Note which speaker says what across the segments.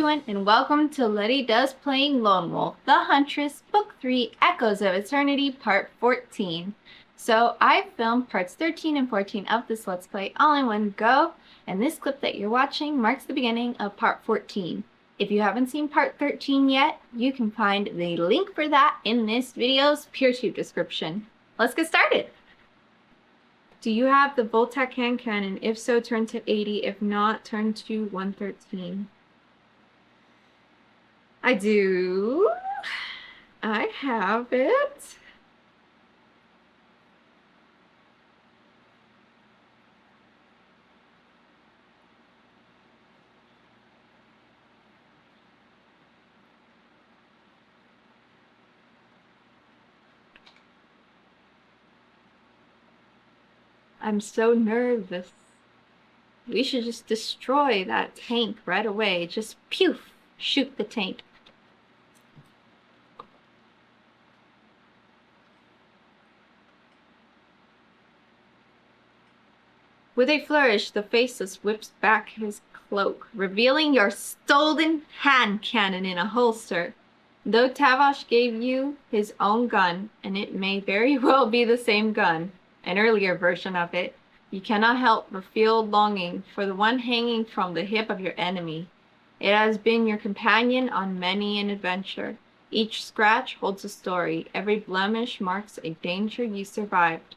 Speaker 1: everyone, and welcome to Lety Does Playing Lone Wolf, The Huntress, Book 3, Echoes of Eternity, Part 14. So I filmed parts 13 and 14 of this Let's Play all in one go, and this clip that you're watching marks the beginning of Part 14. If you haven't seen Part 13 yet, you can find the link for that in this video's PeerTube description. Let's get started! Do you have the Voltac hand cannon? If so, turn to 80. If not, turn to 113. I do. I have it. I'm so nervous. We should just destroy that tank right away. Just poof, shoot the tank. With a flourish, the Faceless whips back his cloak, revealing your stolen hand cannon in a holster. Though Tavosh gave you his own gun, and it may very well be the same gun, an earlier version of it, you cannot help but feel longing for the one hanging from the hip of your enemy. It has been your companion on many an adventure. Each scratch holds a story. Every blemish marks a danger you survived.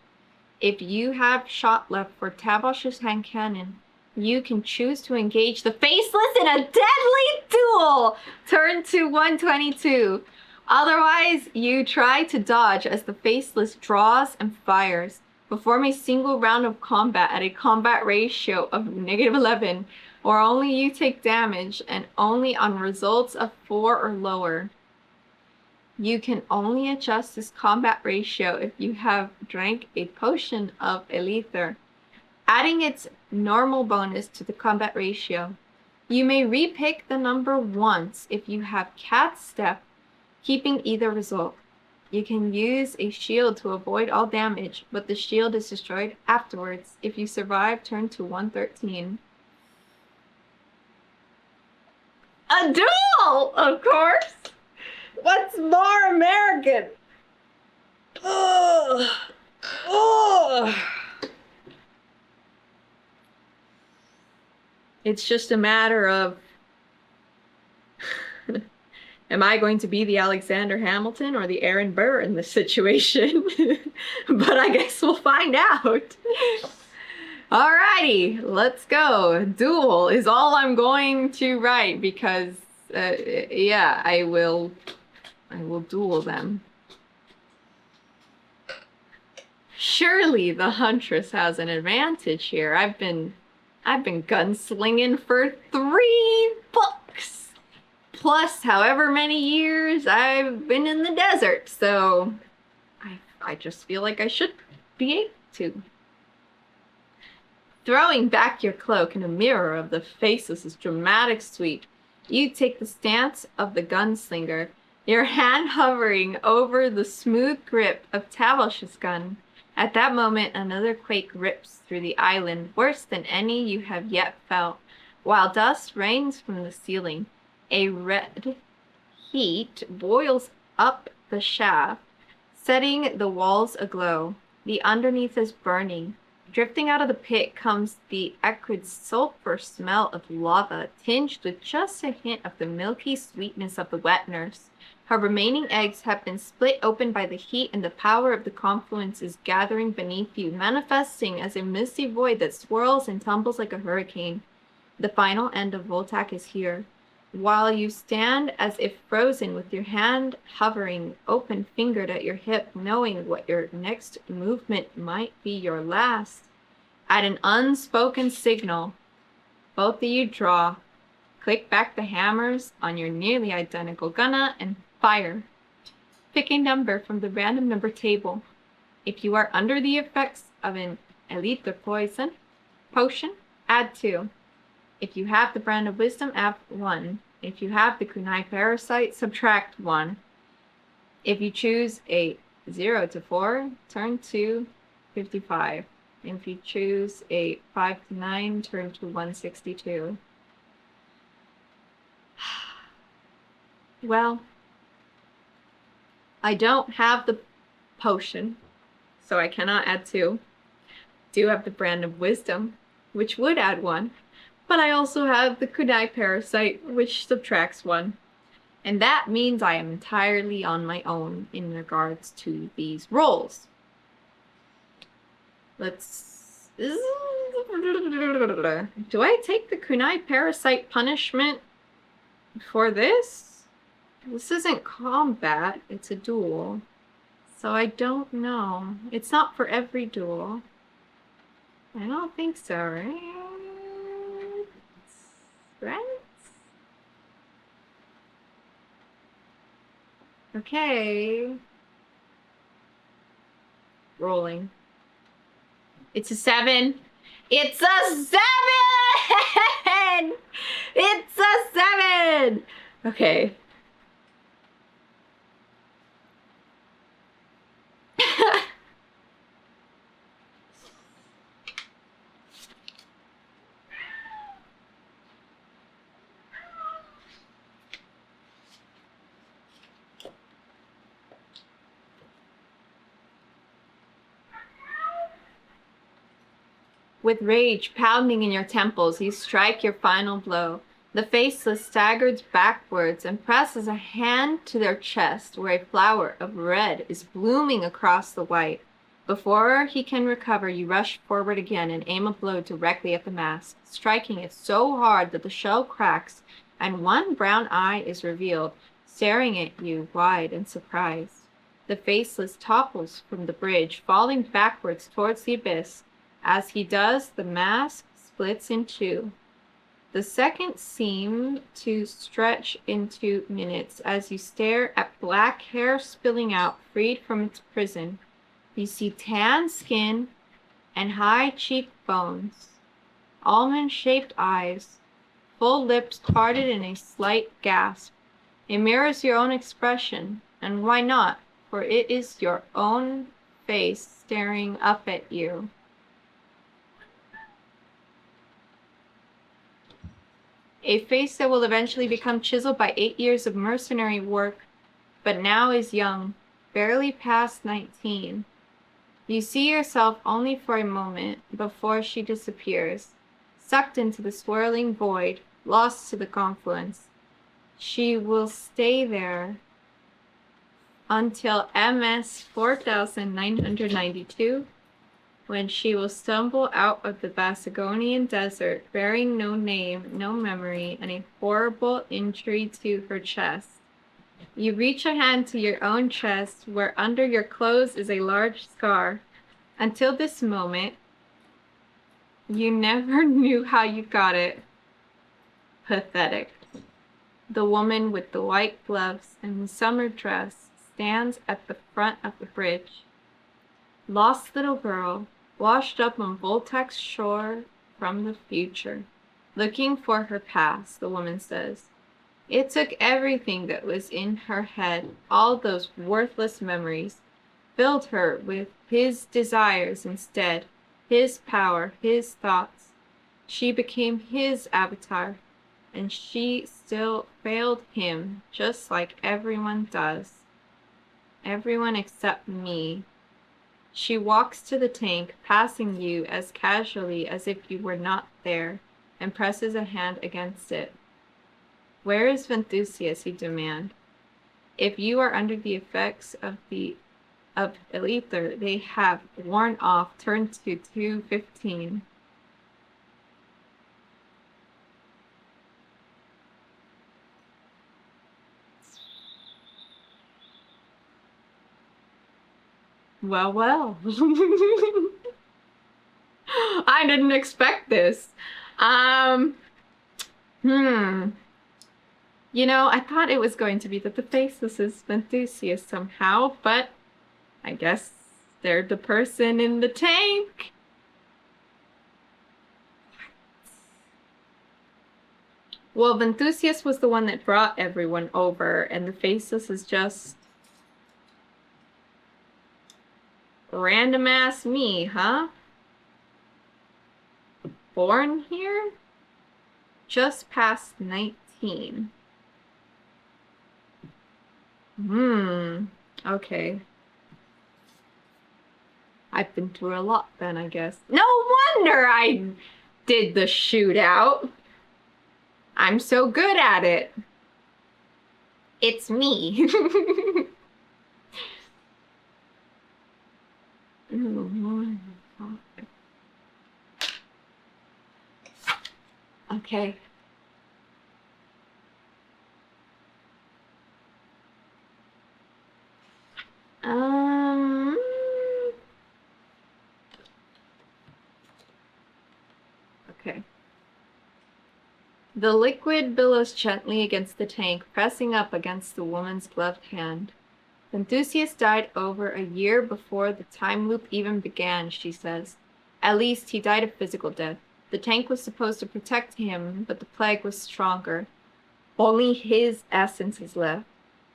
Speaker 1: If you have shot left for Tavosh's hand cannon, you can choose to engage the Faceless in a deadly duel! Turn to 122. Otherwise, you try to dodge as the Faceless draws and fires. Perform a single round of combat at a combat ratio of -11, or only you take damage, and only on results of 4 or lower. You can only adjust this combat ratio if you have drank a potion of Elither, adding its normal bonus to the combat ratio. You may repick the number once if you have Cat Step, keeping either result. You can use a shield to avoid all damage, but the shield is destroyed afterwards. If you survive, turn to 113. A duel, of course! What's more American? Ugh. Ugh. It's just a matter of am I going to be the Alexander Hamilton or the Aaron Burr in this situation? But I guess we'll find out. Alrighty, let's go. Duel is all I'm going to write because, yeah, I will duel them. Surely the Huntress has an advantage here. I've been gunslinging for 3 books, plus however many years I've been in the desert, so I just feel like I should be able to. Throwing back your cloak in a mirror of the Faceless' dramatic suite, you take the stance of the gunslinger, your hand hovering over the smooth grip of Tavosh's gun. At that moment, another quake rips through the island, worse than any you have yet felt, while dust rains from the ceiling. A red heat boils up the shaft, setting the walls aglow. The underneath is burning. Drifting out of the pit comes the acrid sulfur smell of lava, tinged with just a hint of the milky sweetness of the wet nurse. Her remaining eggs have been split open by the heat, and the power of the confluence is gathering beneath you, manifesting as a misty void that swirls and tumbles like a hurricane. The final end of Voltac is here. While you stand as if frozen, with your hand hovering, open-fingered at your hip, knowing what your next movement might be your last. At an unspoken signal, both of you draw. Click back the hammers on your nearly identical gunna and fire. Pick a number from the random number table. If you are under the effects of an Elither potion, add 2. If you have the brand of wisdom, add 1. If you have the kunai parasite, subtract 1. If you choose a 0 to 4, turn to 55. If you choose a 5 to 9, turn to 162. Well, I don't have the potion, so I cannot add 2. Do have the brand of wisdom, which would add 1, but I also have the kunai parasite, which subtracts 1. And that means I am entirely on my own in regards to these rolls. Let's... Do I take the kunai parasite punishment for this? This isn't combat, it's a duel. So I don't know. It's not for every duel. I don't think so, right? Right? Okay. Rolling. It's a 7. It's a 7! It's a 7! Okay. With rage pounding in your temples, you strike your final blow. The Faceless staggers backwards and presses a hand to their chest where a flower of red is blooming across the white. Before he can recover, you rush forward again and aim a blow directly at the mask, striking it so hard that the shell cracks and one brown eye is revealed, staring at you wide in surprise. The Faceless topples from the bridge, falling backwards towards the abyss. As he does, the mask splits in 2. The seconds seem to stretch into minutes as you stare at black hair spilling out, freed from its prison. You see tan skin and high cheekbones, almond-shaped eyes, full lips parted in a slight gasp. It mirrors your own expression, and why not? For it is your own face staring up at you. A face that will eventually become chiseled by 8 years of mercenary work, but now is young, barely past 19. You see yourself only for a moment before she disappears, sucked into the swirling void, lost to the confluence. She will stay there until MS 4992, when she will stumble out of the Basagonian desert, bearing no name, no memory, and a horrible injury to her chest. You reach a hand to your own chest, where under your clothes is a large scar. Until this moment, you never knew how you got it. Pathetic. The woman with the white gloves and the summer dress stands at the front of the bridge. Lost little girl, washed up on Voltac's shore from the future. Looking for her past, the woman says. It took everything that was in her head, all those worthless memories, filled her with his desires instead, his power, his thoughts. She became his avatar, and she still failed him, just like everyone does. Everyone except me. She walks to the tank, passing you as casually as if you were not there, and presses a hand against it. Where is Venthusius? You demand. If you are under the effects of ether, they have worn off, turned to 215. Well, well. I didn't expect this. You know, I thought it was going to be that the Faceless is Venthusius somehow, but I guess they're the person in the tank. Well, Venthusius was the one that brought everyone over, and the Faceless is just random ass me, huh? Born here? Just past 19. Okay. I've been through a lot then, I guess. No wonder I did the shootout. I'm so good at it. It's me. Okay. Um. Okay. The liquid billows gently against the tank, pressing up against the woman's gloved hand. Enthusiast died over a year before the time loop even began, she says. At least he died a physical death. The tank was supposed to protect him, but the plague was stronger. Only his essence is left.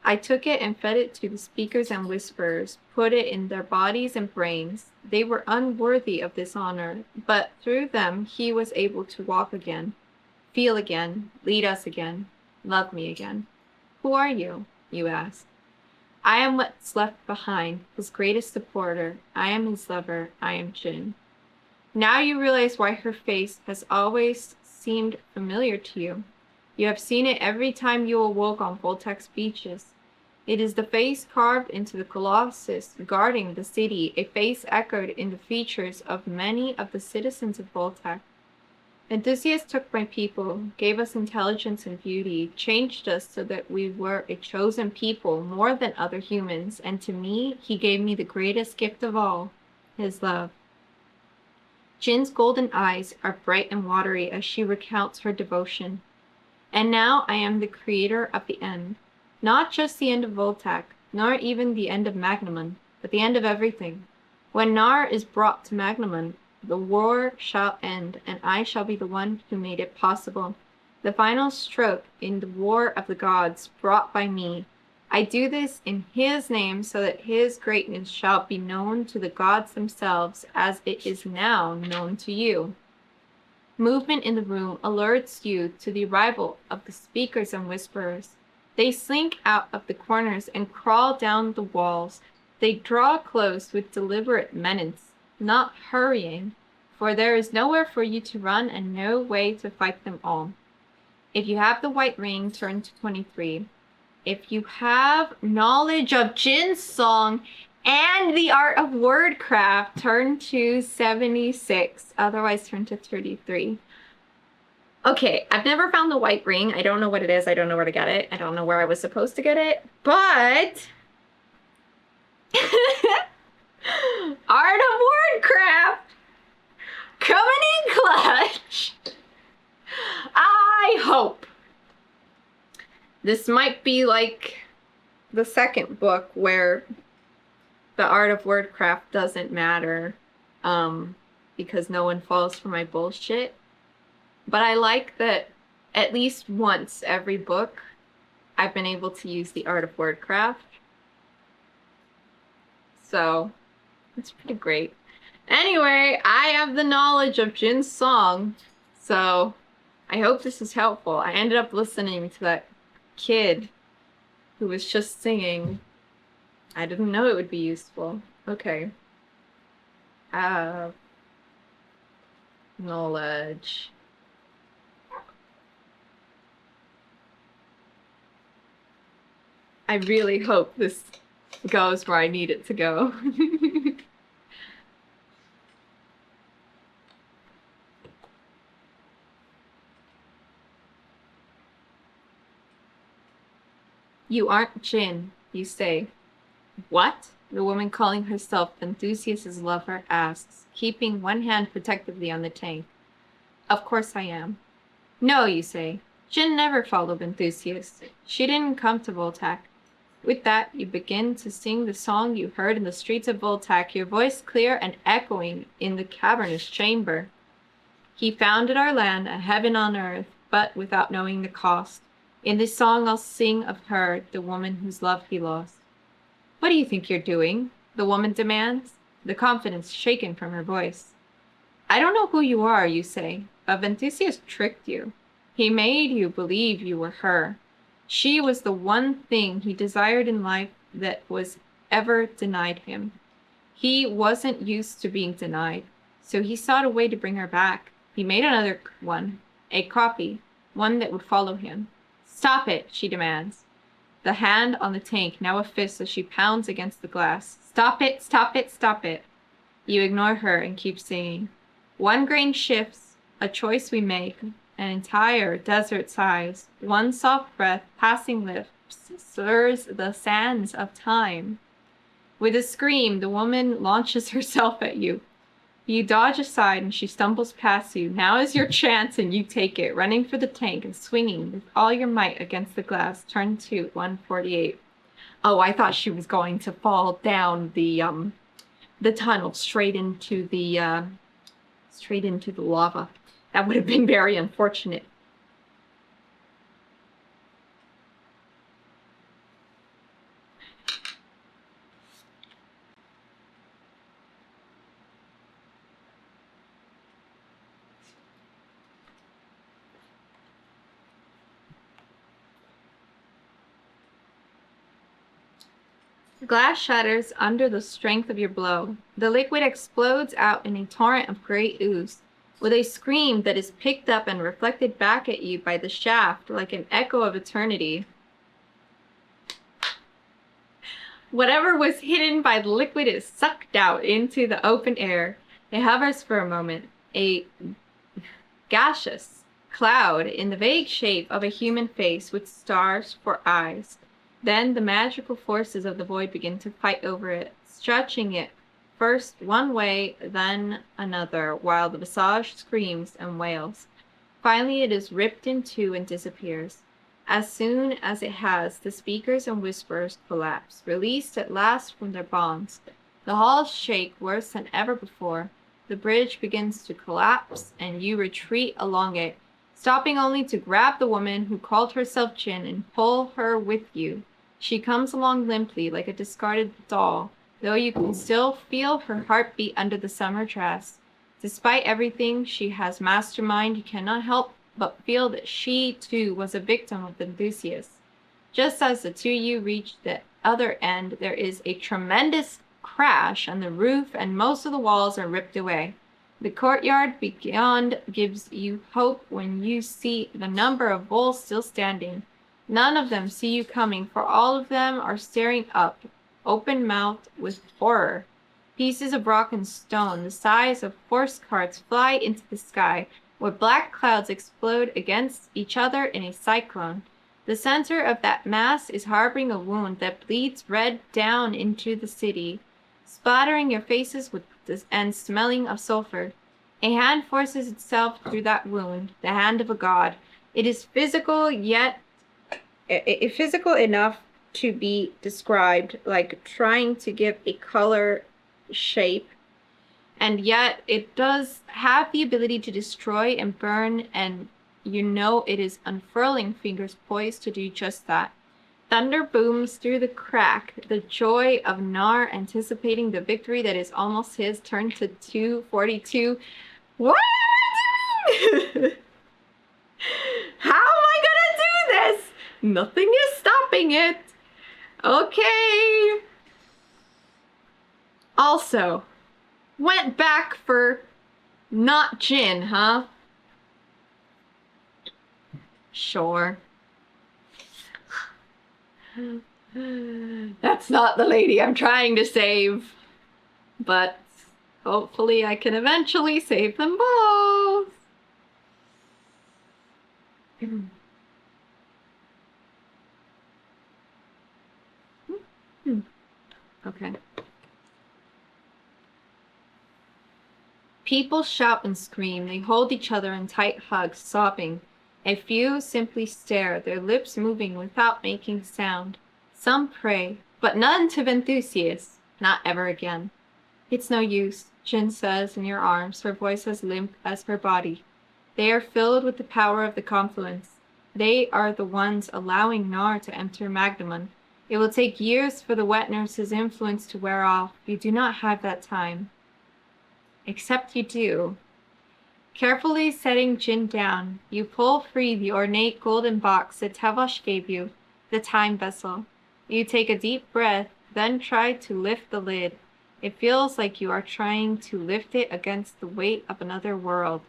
Speaker 1: I took it and fed it to the speakers and whisperers, put it in their bodies and brains. They were unworthy of this honor, but through them he was able to walk again, feel again, lead us again, love me again. Who are you? You ask. I am what's left behind, his greatest supporter. I am his lover. I am Jin. Now you realize why her face has always seemed familiar to you. You have seen it every time you awoke on Voltac's beaches. It is the face carved into the colossus guarding the city, a face echoed in the features of many of the citizens of Voltac. Enthusiast took my people, gave us intelligence and beauty, changed us so that we were a chosen people more than other humans, and to me, he gave me the greatest gift of all, his love. Jin's golden eyes are bright and watery as she recounts her devotion. And now I am the creator of the end. Not just the end of Voltac, nor even the end of Magnamon, but the end of everything. When Naar is brought to Magnamon, the war shall end, and I shall be the one who made it possible. The final stroke in the war of the gods brought by me. I do this in his name so that his greatness shall be known to the gods themselves as it is now known to you. Movement in the room alerts you to the arrival of the speakers and whisperers. They slink out of the corners and crawl down the walls. They draw close with deliberate menace, not hurrying, for there is nowhere for you to run and no way to fight them all. If you have the white ring, turn to 23. If you have knowledge of Jin's song and the art of wordcraft, turn to 76. Otherwise, turn to 33. Okay, I've never found the white ring. I don't know what it is. I don't know where to get it. I don't know where I was supposed to get it. But art of wordcraft coming in clutch. I hope. This might be like the second book where the art of wordcraft doesn't matter because no one falls for my bullshit. But I like that at least once every book I've been able to use the art of wordcraft. So it's pretty great. Anyway, I have the knowledge of Jin's song, so I hope this is helpful. I ended up listening to that kid who was just singing. I didn't know it would be useful. Okay. Knowledge. I really hope this goes where I need it to go. You aren't Jin, you say. What? The woman calling herself Enthusiast's lover asks, keeping one hand protectively on the tank. Of course I am. No, you say. Jin never followed Enthusiast. She didn't come to Voltac. With that, you begin to sing the song you heard in the streets of Voltac, your voice clear and echoing in the cavernous chamber. He founded our land, a heaven on earth, but without knowing the cost. In this song I'll sing of her, the woman whose love he lost. What do you think you're doing? The woman demands, the confidence shaken from her voice. I don't know who you are, you say, but Enthusiast tricked you. He made you believe you were her. She was the one thing he desired in life that was ever denied him. He wasn't used to being denied, so he sought a way to bring her back. He made another one, a copy, one that would follow him. Stop it, she demands. The hand on the tank, now a fist as she pounds against the glass. Stop it, stop it, stop it. You ignore her and keep singing. One grain shifts, a choice we make, an entire desert sighs. One soft breath, passing lips, slurs the sands of time. With a scream, the woman launches herself at you. You dodge aside and she stumbles past you. Now is your chance and you take it, running for the tank and swinging with all your might against the glass. Turn to 148. Oh, I thought she was going to fall down the tunnel straight into the lava. That would have been very unfortunate. The glass shatters under the strength of your blow. The liquid explodes out in a torrent of gray ooze. With a scream that is picked up and reflected back at you by the shaft like an echo of eternity. Whatever was hidden by the liquid is sucked out into the open air. It hovers for a moment, a gaseous cloud in the vague shape of a human face with stars for eyes. Then the magical forces of the void begin to fight over it, stretching it first one way, then another, while the visage screams and wails. Finally, it is ripped in two and disappears. As soon as it has, the speakers and whisperers collapse, released at last from their bonds. The halls shake worse than ever before. The bridge begins to collapse, and you retreat along it, stopping only to grab the woman who called herself Jin and pull her with you. She comes along limply like a discarded doll, though you can still feel her heartbeat under the summer dress. Despite everything she has masterminded, you cannot help but feel that she, too, was a victim of the enthusiasts. Just as the two of you reach the other end, there is a tremendous crash on the roof and most of the walls are ripped away. The courtyard beyond gives you hope when you see the number of bulls still standing. None of them see you coming, for all of them are staring up, open-mouthed with horror. Pieces of rock and stone, the size of horse carts, fly into the sky, where black clouds explode against each other in a cyclone. The center of that mass is harboring a wound that bleeds red down into the city, splattering your faces with and smelling of sulfur. A hand forces itself through that wound, the hand of a god. It is physical, yet physical enough to be described, like trying to give a color shape, and yet it does have the ability to destroy and burn, and you know it is unfurling fingers poised to do just that. Thunder booms through the crack, the joy of Naar anticipating the victory that is almost his, turned to 242. What? How am I gonna do this? Nothing is stopping it. Okay. Also, went back for not Jin, huh? Sure. That's not the lady I'm trying to save. But hopefully I can eventually save them both. Okay. People shout and scream. They hold each other in tight hugs, sobbing. A few simply stare, their lips moving without making sound. Some pray, but none to enthusiasts. Not ever again. It's no use, Jin says in your arms, her voice as limp as her body. They are filled with the power of the confluence. They are the ones allowing Naar to enter Magdamon. It will take years for the wet nurse's influence to wear off. You do not have that time. Except you do. Carefully setting Jin down, you pull free the ornate golden box that Tavash gave you. the time vessel. You take a deep breath, then try to lift the lid. It feels like you are trying to lift it against the weight of another world.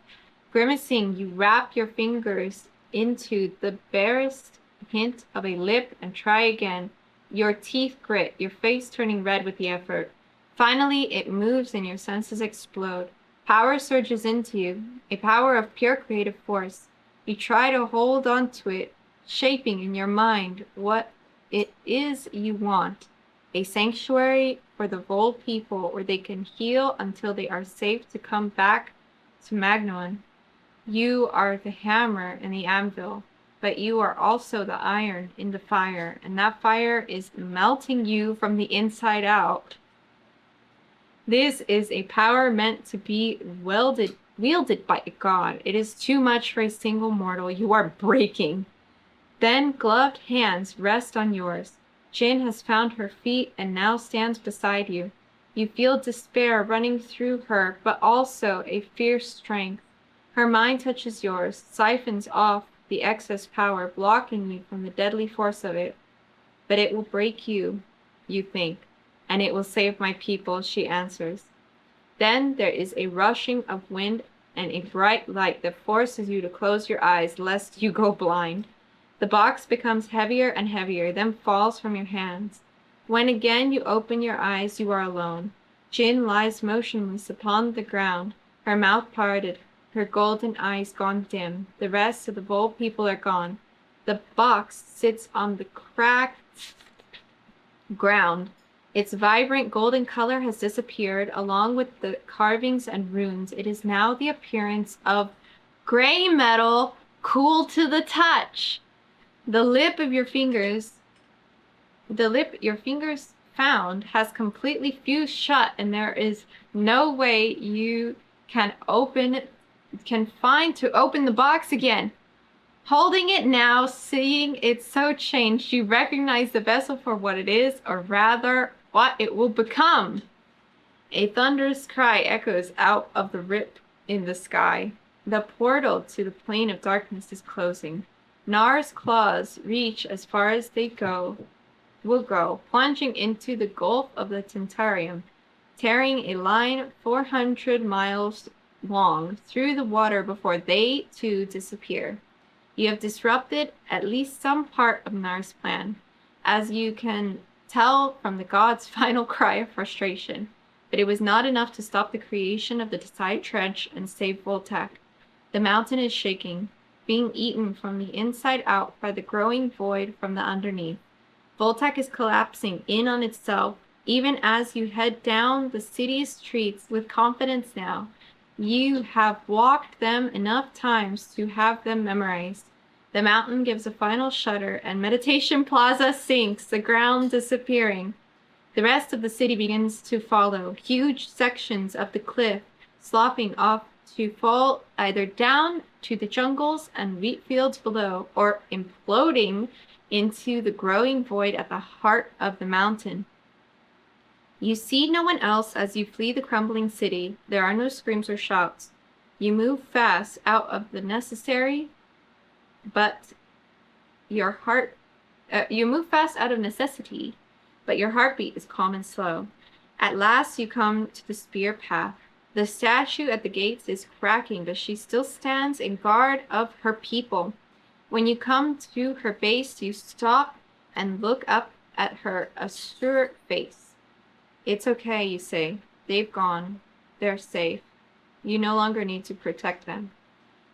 Speaker 1: Grimacing, you wrap your fingers into the barest hint of a lip and try again. Your teeth grit, your face turning red with the effort. Finally, it moves and your senses explode. Power surges into you, a power of pure creative force. You try to hold on to it, shaping in your mind what it is you want. A sanctuary for the Vol people where they can heal until they are safe to come back to Magnon. You are the hammer and the anvil, but you are also the iron in the fire, and that fire is melting you from the inside out. This is a power meant to be wielded by a god. It is too much for a single mortal. You are breaking. Then gloved hands rest on yours. Jin has found her feet and now stands beside you. You feel despair running through her, but also a fierce strength. Her mind touches yours, siphons off the excess power, blocking you from the deadly force of it. But it will break you, you think, and it will save my people, she answers. Then there is a rushing of wind and a bright light that forces you to close your eyes lest you go blind. The box becomes heavier and heavier, then falls from your hands. When again you open your eyes, you are alone. Jin lies motionless upon the ground, her mouth parted, her golden eyes gone dim. The rest of the Vol people are gone. The box sits on the cracked ground. Its vibrant golden color has disappeared, along with the carvings and runes. It is now the appearance of gray metal, cool to the touch. The lip your fingers found has completely fused shut, and there is no way you can find to open the box again. Holding it now, seeing it so changed, you recognize the vessel for what it is, or rather, what it will become. A thunderous cry echoes out of the rip in the sky. The portal to the plane of darkness is closing. Naar's claws reach as far as they will go, plunging into the gulf of the Tentarium, tearing a line 400 miles long through the water before they too disappear. You have disrupted at least some part of Naar's plan, as you can tell from the god's final cry of frustration. But it was not enough to stop the creation of the Decide Trench and save Voltac. The mountain is shaking, being eaten from the inside out by the growing void from the underneath. Voltac is collapsing in on itself, even as you head down the city's streets with confidence now. You have walked them enough times to have them memorized. The mountain gives a final shudder, and Meditation Plaza sinks, the ground disappearing. The rest of the city begins to follow, huge sections of the cliff sloughing off to fall either down to the jungles and wheat fields below, or imploding into the growing void at the heart of the mountain. You see no one else as you flee the crumbling city. There are no screams or shouts. You move fast out of the necessary, but your heart. You move fast out of necessity, but your heartbeat is calm and slow. At last you come to the spear path. The statue at the gates is cracking, but she still stands in guard of her people. When you come to her base, you stop and look up at her austere face. It's okay, you say. They've gone. They're safe. You no longer need to protect them.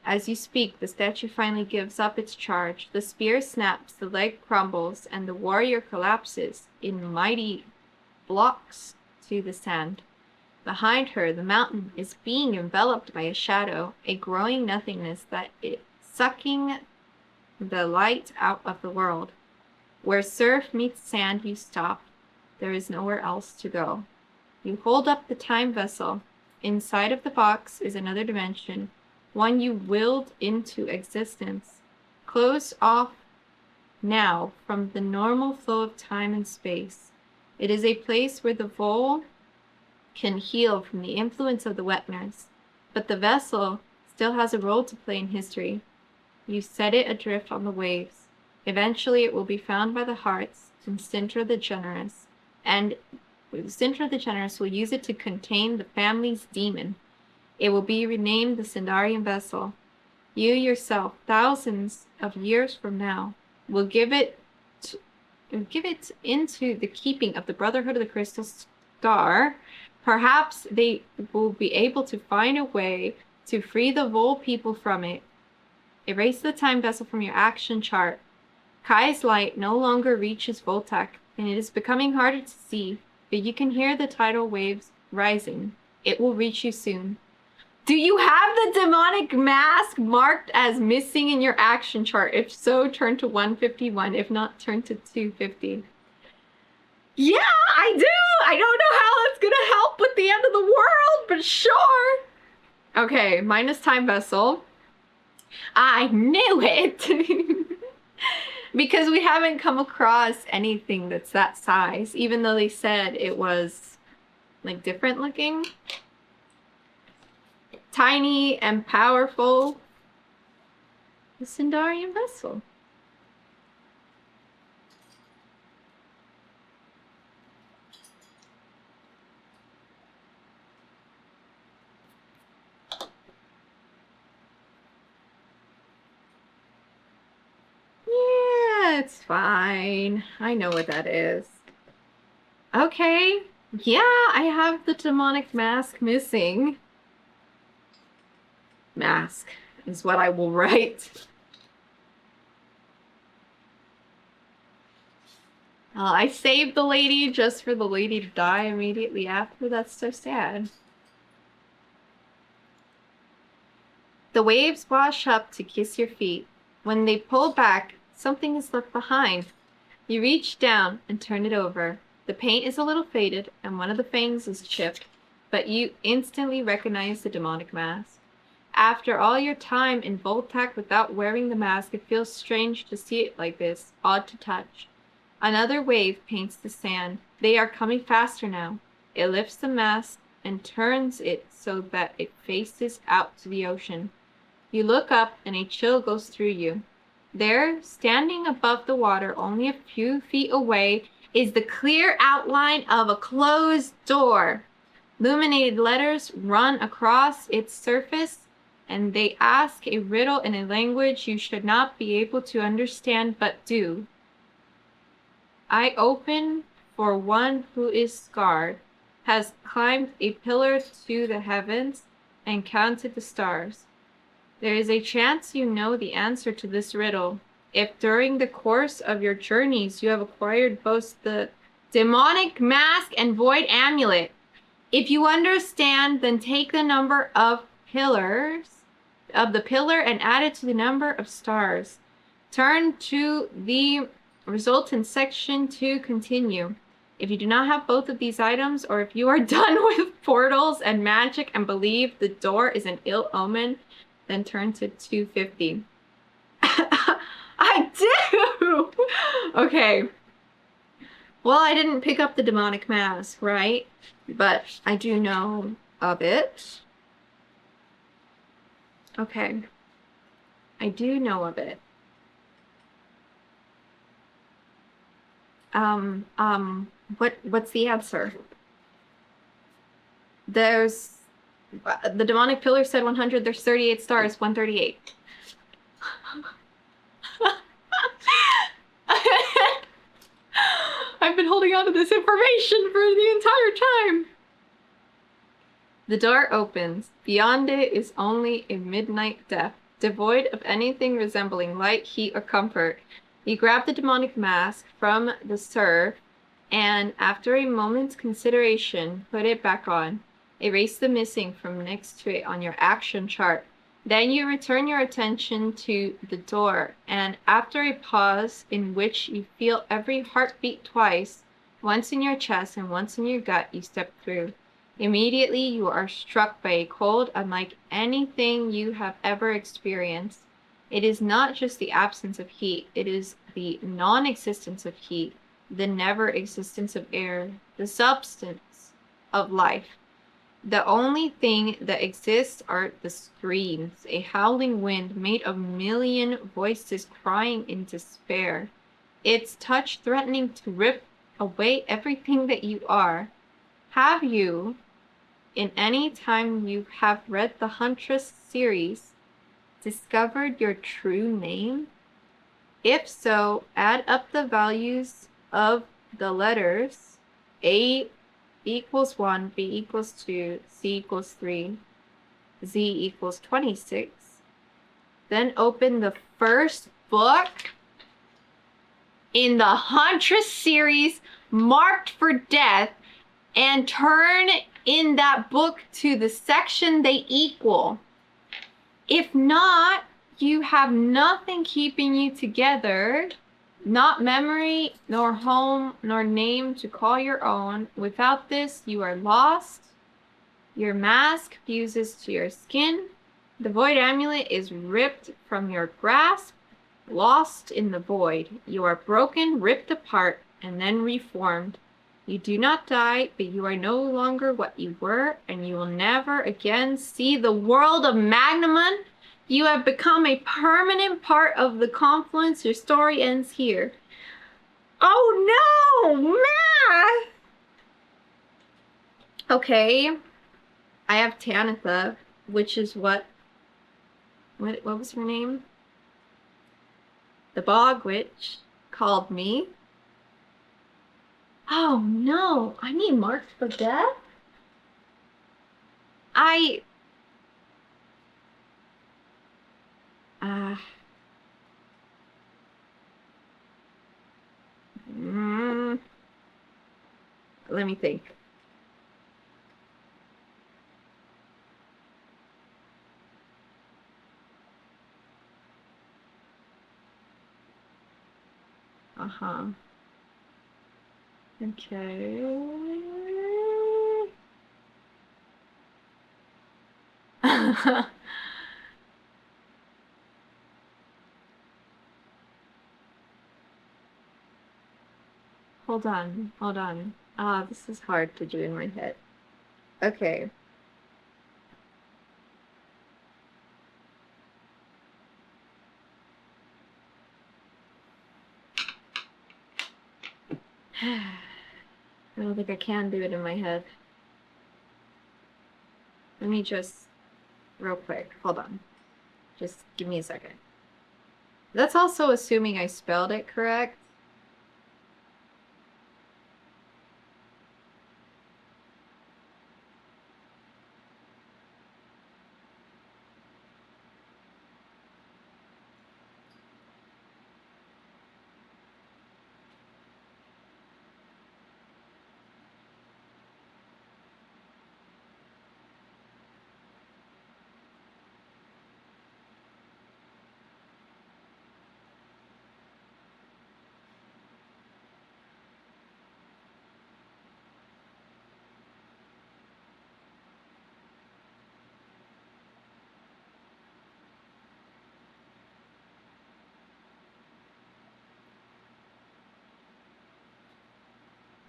Speaker 1: As you speak, the statue finally gives up its charge. The spear snaps, the leg crumbles, and the warrior collapses in mighty blocks to the sand. Behind her, the mountain is being enveloped by a shadow, a growing nothingness that is sucking the light out of the world. Where surf meets sand, you stop. There is nowhere else to go. You hold up the time vessel. Inside of the box is another dimension, one you willed into existence, closed off now from the normal flow of time and space. It is a place where the Vol can heal from the influence of the wetness, but the vessel still has a role to play in history. You set it adrift on the waves. Eventually it will be found by the hearts, and Sintra the Generous, and Sintra the Generous will use it to contain the family's demon. It will be renamed the Sindarian Vessel. You yourself, thousands of years from now, will give it into the keeping of the Brotherhood of the Crystal Star. Perhaps they will be able to find a way to free the Vol people from it. Erase the time vessel from your action chart. Kai's light no longer reaches Voltac, and it is becoming harder to see, but you can hear the tidal waves rising. It will reach you soon. Do you have the demonic mask marked as missing in your action chart? If so, turn to 151. If not, turn to 250. Yeah, I do! I don't know how that's gonna help with the end of the world, but sure! Okay, minus time vessel. I knew it! Because we haven't come across anything that's that size, even though they said it was, like, different looking. Tiny and powerful. The Sindarian Vessel. Yeah, it's fine. I know what that is. Okay. Yeah, I have the demonic mask missing. Mask is what I will write. I saved the lady just for the lady to die immediately after. That's so sad. The waves wash up to kiss your feet. When they pull back, something is left behind. You reach down and turn it over. The paint is a little faded and one of the fangs is chipped, but you instantly recognize the demonic mask. After all your time in Voltac without wearing the mask, it feels strange to see it like this, odd to touch. Another wave paints the sand. They are coming faster now. It lifts the mask and turns it so that it faces out to the ocean. You look up and a chill goes through you. There, standing above the water, only a few feet away, is the clear outline of a closed door. Illuminated letters run across its surface, and they ask a riddle in a language you should not be able to understand but do. I open for one who is scarred, has climbed a pillar to the heavens, and counted the stars. There is a chance you know the answer to this riddle. If during the course of your journeys you have acquired both the demonic mask and void amulet. If you understand, then take the number of pillars of the pillar and add it to the number of stars. Turn to the resultant section to continue. If you do not have both of these items, or if you are done with portals and magic and believe the door is an ill omen, then turn to 250. I do! Okay. Well, I didn't pick up the demonic mask, right? But I do know of it. Okay. I do know of it. What's the answer? There's the demonic pillar said 100, there's 38 stars, 138. I've been holding on to this information for the entire time. The door opens. Beyond it is only a midnight depth, devoid of anything resembling light, heat, or comfort. You grab the demonic mask from the serf, and after a moment's consideration, put it back on. Erase the missing from next to it on your action chart. Then you return your attention to the door, and after a pause in which you feel every heartbeat twice, once in your chest and once in your gut, you step through. Immediately you are struck by a cold unlike anything you have ever experienced. It is not just the absence of heat, it is the non-existence of heat, the never existence of air, the substance of life. The only thing that exists are the screams, a howling wind made of 1,000,000 voices crying in despair. Its touch threatening to rip away everything that you are. Have you, in any time you have read the Huntress series, discovered your true name? If so, add up the values of the letters A equals 1, B equals 2, C equals 3, Z equals 26. Then open the first book in the Huntress series marked for death and turn in that book to the section they equal. If not, you have nothing keeping you together, not memory, nor home, nor name to call your own. Without this, you are lost. Your mask fuses to your skin. The void amulet is ripped from your grasp, lost in the void. You are broken, ripped apart, and then reformed. You do not die, but you are no longer what you were, and you will never again see the world of Magnemon. You have become a permanent part of the confluence. Your story ends here. Oh no, math! Okay, I have Tanitha, which is what was her name? The Bog Witch called me. Oh no, I need marked for death? Let me think. Uh-huh. Okay. Hold on. Ah, this is hard to do in my head. Okay. I don't think I can do it in my head. Let me just, real quick, hold on. Just give me a second. That's also assuming I spelled it correct.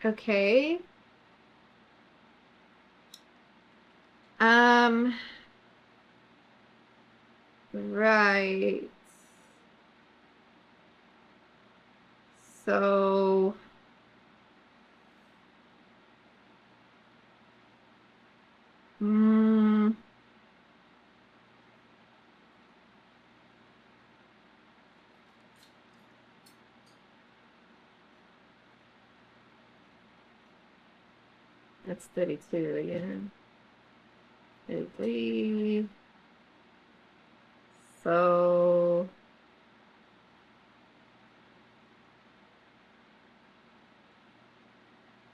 Speaker 1: Okay. Right. So, that's 32 again. 33. So,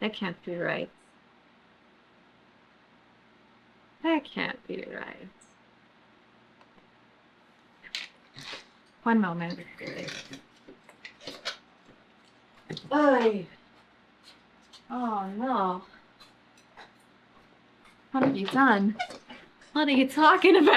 Speaker 1: that can't be right. That can't be right. One moment. Oy. Oh no. What have you done? What are you talking about?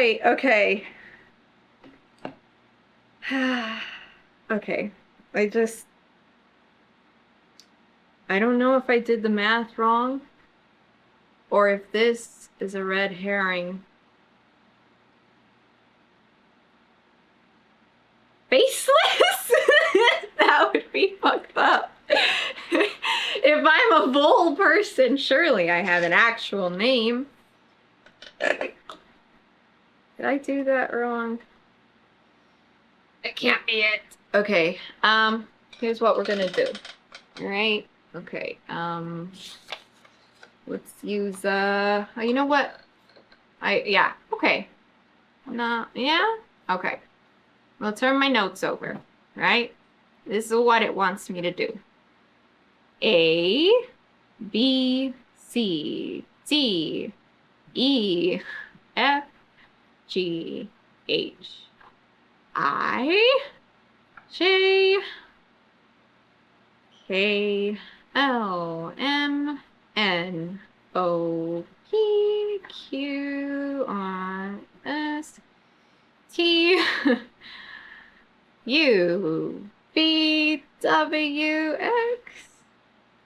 Speaker 1: right. Okay. Okay. I don't know if I did the math wrong or if this is a red herring. Faceless? That would be fucked up. If I'm a vole person, surely I have an actual name. Did I do that wrong? It can't be it. Okay, here's what we're gonna do. All right, okay, let's use, oh, you know what? Yeah, okay. No, yeah? Okay. I'll turn my notes over, right? This is what it wants me to do. A, B, C, D, E, F, G, H, I, J, K, L, M, N, O, P, Q, R, S, T, U, V, W, X,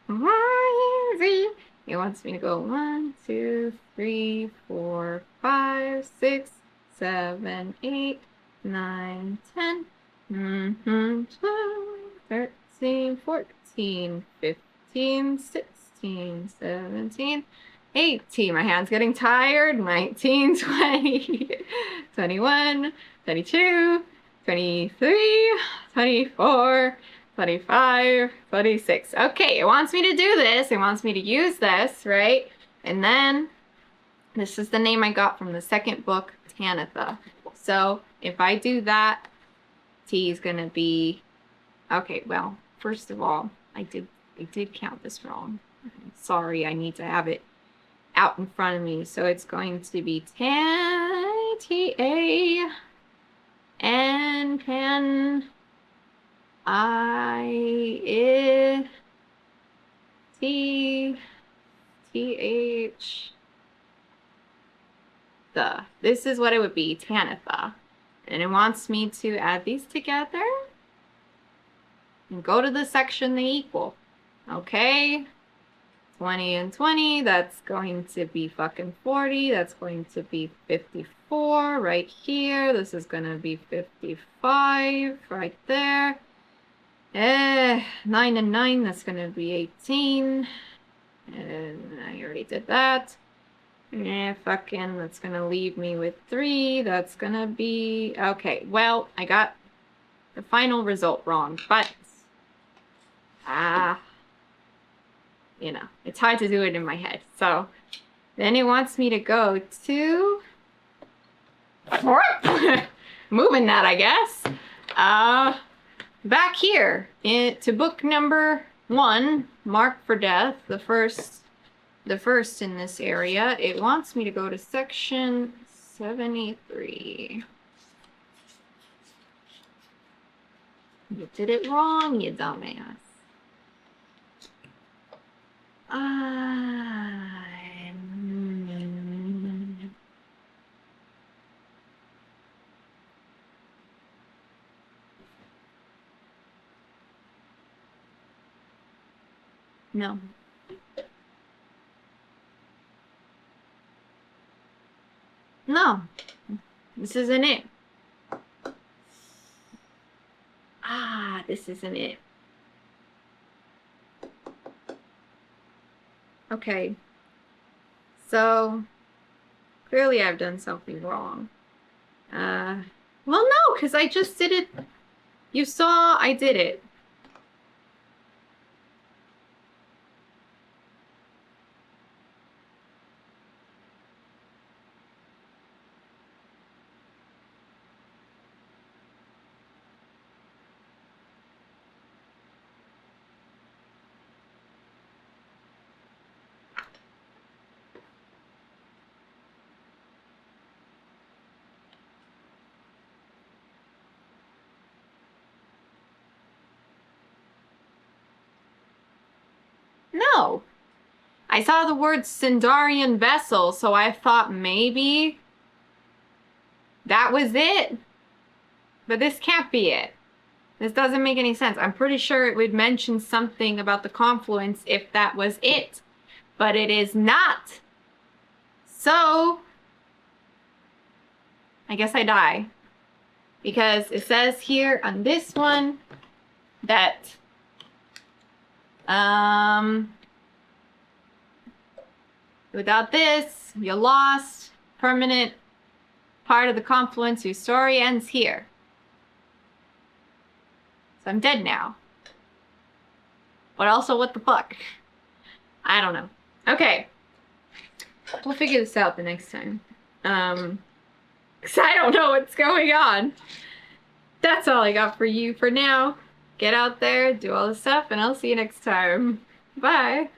Speaker 1: Y, Z. It wants me to go 1, 2, 3, 4, 5, 6, 7, 8, 9, 10, 12, 13, 14, 15, 16, 17, 18. My hand's getting tired. 19, 20, 21, 22, 23, 24, 25, 26. Okay, it wants me to do this. It wants me to use this, right? And then, this is the name I got from the second book, Tanitha. So, if I do that, T is going to be... Okay, well, first of all, I did count this wrong. Sorry, I need to have it out in front of me. So, it's going to be T-A... N, pen, I, T, T-H, the. This is what it would be, Tanitha. And it wants me to add these together and go to the section they equal. Okay? 20 and 20, that's going to be fucking 40. That's going to be 54 right here. This is going to be 55 right there. 9 and 9, that's going to be 18. And I already did that. Fucking, that's going to leave me with 3. That's going to be... Okay, well, I got the final result wrong, but... you know, it's hard to do it in my head. So then it wants me to go to moving that, I guess, back here to book number 1, Marked for Death, the first in this area. It wants me to go to section 73. You did it wrong, you dumbass. No. No. This isn't it. This isn't it. Okay. So, clearly I've done something wrong. Well, no, because I just did it. You saw I did it. No. I saw the word Sindarian vessel, so I thought maybe That was it? But this can't be it. This doesn't make any sense. I'm pretty sure it would mention something about the confluence if that was it. But it is not. So, I guess I die. Because it says here on this one that without this, you're lost. Permanent part of the confluence. Your story ends here. So I'm dead now. But also, what the fuck? I don't know. Okay. We'll figure this out the next time. Because I don't know what's going on. That's all I got for you for now. Get out there, do all the stuff, and I'll see you next time. Bye.